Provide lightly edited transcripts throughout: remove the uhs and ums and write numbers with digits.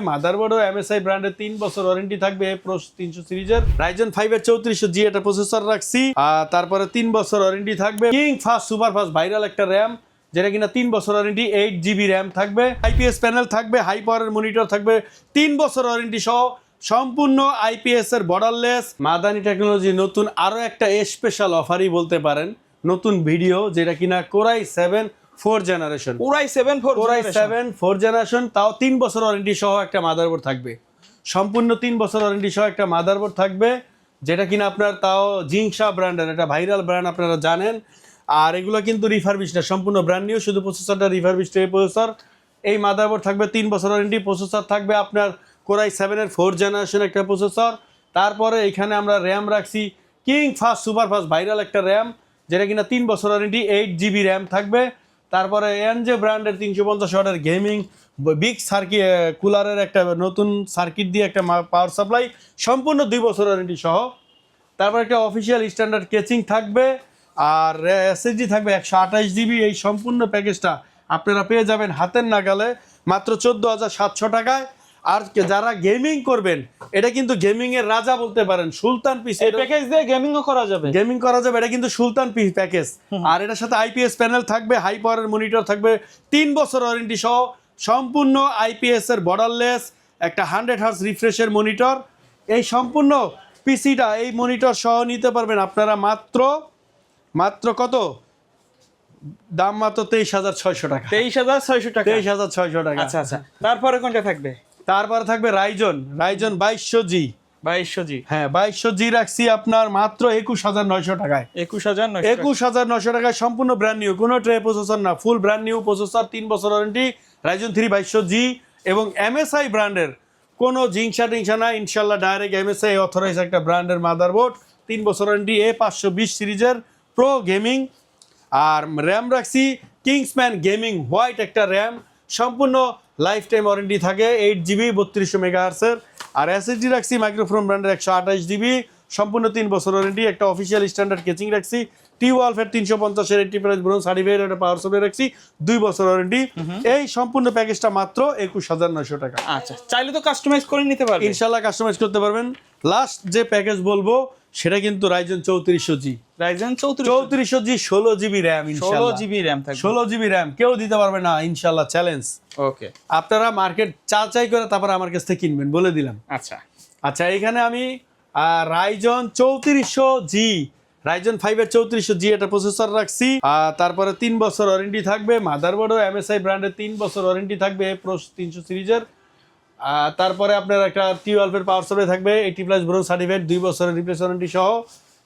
মাদারবোর্ডও MSI ব্র্যান্ডের 3 বছর warranty থাকবে প্রো 300 সিরিজের। রাইজেন 5 এর 3400G এটা প্রসেসর রাখছি। তারপরে 3 বছর ওয়ারেন্টি থাকবে king fast super fast viral একটা র্যাম, যেটা কিনা 3 বছর ওয়ারেন্টি, 8GB র্যাম থাকবে, আইপিএস প্যানেল থাকবে, হাই পাওয়ারের মনিটর থাকবে, 3 বছর ওয়ারেন্টি সহ সম্পূর্ণ আইপিএস এর বর্ডারলেস। মাদানি টেকনোলজি নতুন আরো একটা স্পেশাল অফারই বলতে পারেন, নতুন ভিডিও, যেটা কিনা কোরাই 7 4 জেনারেশন, কোরাই 7 4 জেনারেশন, তাও 3 বছর ওয়ারেন্টি সহ একটা মাদারবোর্ড থাকবে, সম্পূর্ণ 3 বছর ওয়ারেন্টি সহ একটা মাদারবোর্ড থাকবে, যেটা কিনা আপনার তাও জিংসা ব্র্যান্ডের, একটা ভাইরাল ব্র্যান্ড আপনারা জানেন। আর এগুলো কিন্তু রিফারবিশ না, সম্পূর্ণ ব্র্যান্ড নিউ, শুধু প্রসেসরটা রিফারবিশ এই প্রসেসর। এই মাদারবোর্ড থাকবে 3 বছর ওয়ারেন্টি, প্রসেসর থাকবে আপনার কোরাই 7 এর 4 জেনারেশন একটা প্রসেসর। তারপরে এখানে আমরা র্যাম রাখছি king fast super fast viral একটা র্যাম, যেটা কিনা 3 বছর ওয়ারেন্টি, 8GB র্যাম থাকবে। তারপরে এনজে ব্র্যান্ডের 350 ওয়াটের গেমিং বিগ সার্কিট কুলারের একটা নতুন সার্কিট দিয়ে একটা পাওয়ার সাপ্লাই, সম্পূর্ণ 2 বছর ওয়ারেন্টি সহ। তারপর একটা অফিসিয়াল স্ট্যান্ডার্ড কেচিং থাকবে, আর এসএসডি থাকবে 128GB। এই সম্পূর্ণ প্যাকেজটা আপনারা পেয়ে যাবেন হাতের নাগালে মাত্র 14,700 টাকায়। আর যারা গেমিং করবেন, এটা কিন্তু গেমিং এর রাজা বলতে পারেন, সুলতান পিস। এই প্যাকেজ দিয়ে গেমিংও করা যাবে, এটা কিন্তু সুলতান পিস প্যাকেজ। আর এটার সাথে আইপিএস প্যানেল থাকবে, হাই পাওয়ারের মনিটর থাকবে, 3 বছর ওয়ারেন্টি সহ সম্পূর্ণ আইপিএস এর বর্ডারলেস একটা 100 হার্জ রিফ্রেশের মনিটর। এই সম্পূর্ণ পিসিটা এই মনিটর সহ নিতে পারবেন আপনারা মাত্র কত দাম, মাত্র 23,600 টাকা। 23,600 টাকা, 23,600 টাকা। আচ্ছা আচ্ছা। তারপরে কোনটা থাকবে? তারপরে থাকবে রাইজন 2200G। 2200G, হ্যাঁ 2200G রাখছি আপনার মাত্র 21,900 টাকায়। 21,900 টাকায় সম্পূর্ণ ব্র্যান্ড নিউ, কোনো ট্রে প্রসেসর না, ফুল ব্র্যান্ড নিউ প্রসেসর, 3 বছর ওয়ারেন্টি, রাইজন 3 2200G এবং এমএসআই ব্র্যান্ডের কোনো জিংসা না, ইনশাল্লাহ ডাইরেক্ট এমএসআই অথরাইজ একটা ব্র্যান্ডের মাদারবোর্ড, 3 বছর ওয়ারেন্টি, A520 সিরিজের প্রো গেমিং। আর র্যাম রাখছি কিংসম্যান গেমিং হোয়াইট একটা র্যাম, সম্পূর্ণ লাইফ টাইম ওয়ারেন্টি থাকে, 8GB 3200 মেগাহার্সের। আর এসএসডি রাখছি মাইক্রোফোন ব্র্যান্ডের 128GB, সম্পূর্ণ 3 বছর ওয়ারেন্টি, একটা অফিসিয়াল স্ট্যান্ডার্ড কেচিং রাখছি, টি-ওয়ালফের 350 এন্টারপ্রাইজ ব্রোঞ্জ সার্টিফাইড একটা পাওয়ার সাপ্লাই রাখছি, 2 বছর ওয়ারেন্টি। এই সম্পূর্ণ প্যাকেজটা মাত্র 21,900 টাকা। আচ্ছা, চাইলে তো কাস্টমাইজ করে নিতে পারবেন, ইনশাআল্লাহ কাস্টমাইজ করতে পারবেন। লাস্ট যে প্যাকেজ বলবো সেটা কিন্তু Ryzen 3400G, Ryzen 3400G 16GB RAM, ইনশাআল্লাহ 16GB র্যাম থাকবে, 16GB র্যাম কেউ দিতে পারবে না, ইনশাআল্লাহ চ্যালেঞ্জ। ওকে, আপনারা মার্কেট চাই করে তারপর আমার কাছ থেকে কিনবেন, বলে দিলাম। আচ্ছা এখানে আমি রাইজন 3400G, রাইজন 5 এর 3400G এটা প্রসেসর রাখছি। তারপরে 3 বছর ওয়ারেন্টি থাকবে, মাদারবোর্ডও এমএসআই ব্র্যান্ডের 3 বছর ওয়ারেন্টি থাকবে প্রো 300 সিরিজের। তারপরে আপনার একটা টি-12 এর পাওয়ার সাপ্লাই থাকবে, 80+ ব্রোঞ্জ সার্টিফাইড, 2 বছরের রিপ্লেস ওয়ারেন্টি সহ।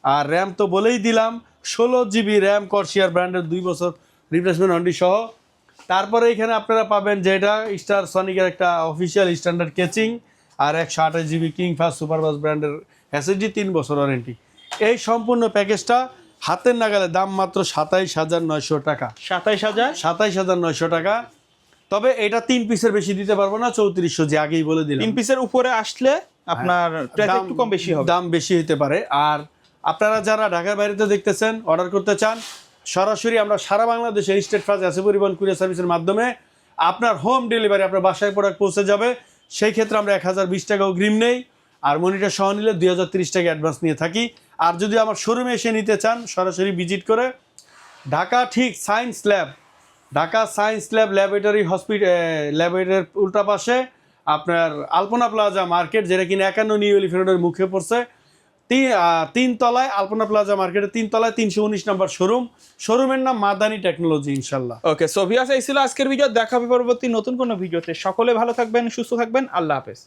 আর র্যাম তো বলেই দিলাম, 16GB র্যাম কর্সিয়ার ব্র্যান্ডের 2 বছর রিপ্লেসমেন্ট ওয়ারেন্টি সহ। তারপরে এখানে আপনারা পাবেন যেটা স্টার সনিকের একটা অফিসিয়াল স্ট্যান্ডার্ড কেচিং, আর 128GB কিং ফাস্ট সুপারফাস্ট ব্র্যান্ডের এসএসডি, 3 বছর ওয়ারেন্টি। এই সম্পূর্ণ প্যাকেজটা হাতের নাগালে দাম মাত্র 27,900 টাকা। 27,900 টাকা। তবে এটা 3 পিসের বেশি দিতে পারবো না, 3400G আগেই বলে দিলাম। 3 পিসের উপরে আসলে আপনার প্রাইস একটু কম বেশি হবে, দাম বেশি হতে পারে। আর আপনারা যারা ঢাকার বাইরেতে দেখতেছেন, অর্ডার করতে চান, সরাসরি আমরা সারা বাংলাদেশে স্টেট ফার্স্ট এসএ পরিবহন কুরিয়ার সার্ভিসের মাধ্যমে আপনার হোম ডেলিভারি, আপনার বাসায় প্রোডাক্ট পৌঁছে যাবে। সেই ক্ষেত্রে আমরা 1020 টাকা অগ্রিম নেই, আর মনিটর সহ নিলে 2030 টাকা অ্যাডভান্স নিয়ে থাকি। আর যদি আমার শোরুমে এসে নিতে চান, সরাসরি ভিজিট করে ঢাকা ঠিক ঢাকা সায়েন্স ল্যাব ল্যাবরেটরি ল্যাবরেটরির উল্টা পাশে আপনার আলপনা প্লাজা মার্কেট, যেটা কিনা 51 নিউ এলিফ্যান্ট রোডের মুখে পড়ছে, 3 তলায় আলপনা প্লাজা মার্কেটের 3 তলায় 319 নম্বর শোরুমের নাম মাদানি টেকনোলজি, ইনশাল্লাহ। ওকে, সো ভিউয়ার্স, এই ছিল আজকের ভিডিও। দেখা হবে পরবর্তী নতুন কোনো ভিডিওতে। সকলে ভালো থাকবেন, সুস্থ থাকবেন, আল্লাহ হাফেজ।